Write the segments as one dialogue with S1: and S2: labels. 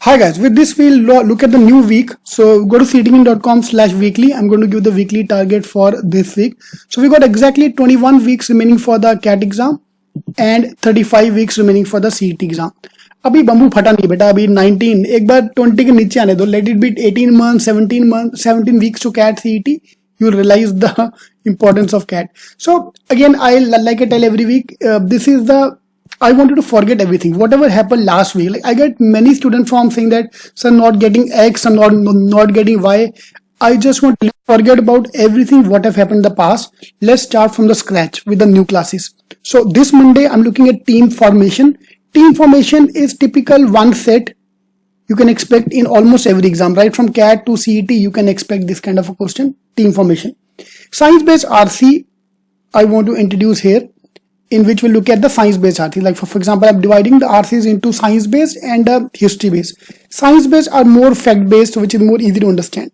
S1: Hi guys, with this we'll look at the new week. So go to ctking.com/weekly. I'm going to give the weekly target for this week. So we got exactly 21 weeks remaining for the CAT exam and 35 weeks remaining for the CET exam. अभी bamboo फटा नहीं बेटा, अभी 19 एक बार 20 के नीचे आने दो. Let it be 18 months, 17 weeks to CAT CET. You'll realize the importance of CAT. So again, like I tell every week, I wanted to forget everything. Whatever happened last week, like I get many students from saying that, sir, not getting X, I'm not getting Y. I just want to forget about everything what have happened in the past. Let's start from the scratch with the new classes. So this Monday, I'm looking at team formation. Team formation is typical one set you can expect in almost every exam, right? From CAT to CET, you can expect this kind of a question, team formation. Science-based RC, I want to introduce here, in which we'll look at the science-based RC. Like for example, I'm dividing the RCs into science-based and history-based. Science-based are more fact-based, which is more easy to understand.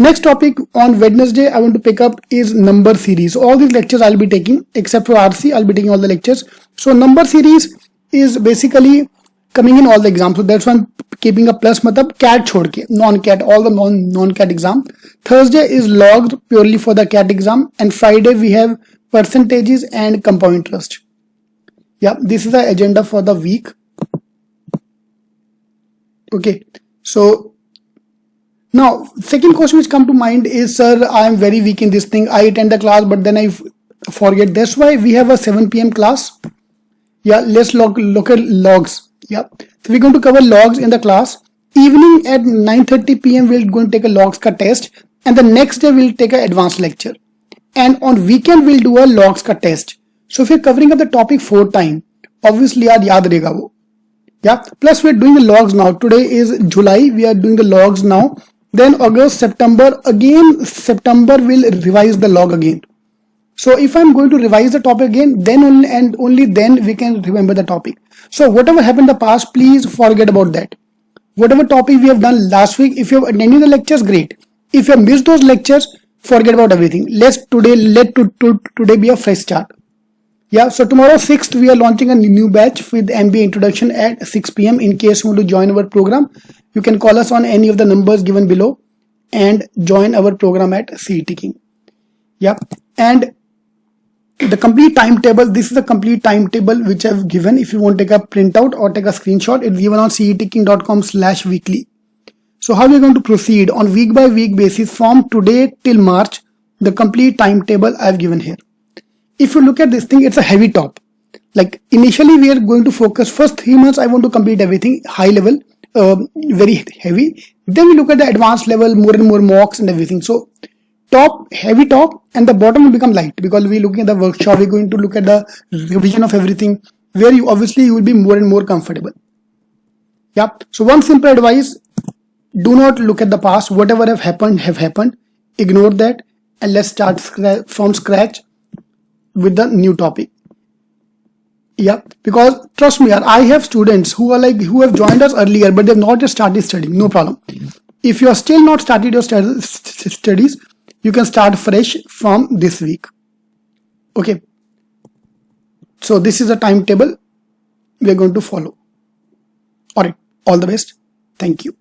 S1: Next topic on Wednesday I want to pick up is number series. So all these lectures I'll be taking, except for RC, I'll be taking all the lectures. So number series is basically coming in all the exams. So that's why I'm keeping a plus, matlab CAT chhod ke, non-CAT, all the non-CAT exam. Thursday is logs purely for the CAT exam, and Friday we have percentages and compound interest. Yeah, this is the agenda for the week. Okay, so now second question which come to mind is, sir, I am very weak in this thing. I attend the class but then I forget. That's why we have a 7 p.m. class. Yeah, let's look at logs. Yeah, so we're going to cover logs in the class. Evening at 9:30 p.m. we're going to take a logs ka test, and the next day we'll take an advanced lecture. And on weekend we'll do a logs ka test. So if you're covering up the topic 4 times, obviously yaad rahega wo. Yeah, plus we're doing the logs now. Today is July, we are doing the logs now. Then August, September, again September will revise the log again. So if I'm going to revise the topic again, then only then we can remember the topic. So whatever happened in the past, please forget about that. Whatever topic we have done last week, if you have attended the lectures, great. If you have missed those lectures, forget about everything. Let today be a fresh start. Yeah, so tomorrow 6th we are launching a new batch with MBA introduction at 6 p.m. In case you want to join our program, you can call us on any of the numbers given below and join our program at CET King. Yeah, and the complete timetable, this is the complete timetable which I've given. If you want to take a printout or take a screenshot, it's given on ctking.com/weekly. So how we're going to proceed on week by week basis from today till March, the complete timetable I've given here. If you look at this thing, it's a heavy top. Like initially we are going to focus first 3 months. I want to complete everything high level, very heavy. Then we look at the advanced level, more and more mocks and everything. So top, heavy top, and the bottom will become light because we're looking at the workshop. We're going to look at the revision of everything where you obviously will be more and more comfortable. Yeah. So one simple advice, do not look at the past. Whatever have happened. Ignore that and let's start from scratch with the new topic. Yeah, because trust me, I have students who have joined us earlier but they've not started studying. No problem. If you are still not started your studies, you can start fresh from this week. Okay, so this is a timetable we are going to follow. All right, all the best. Thank you.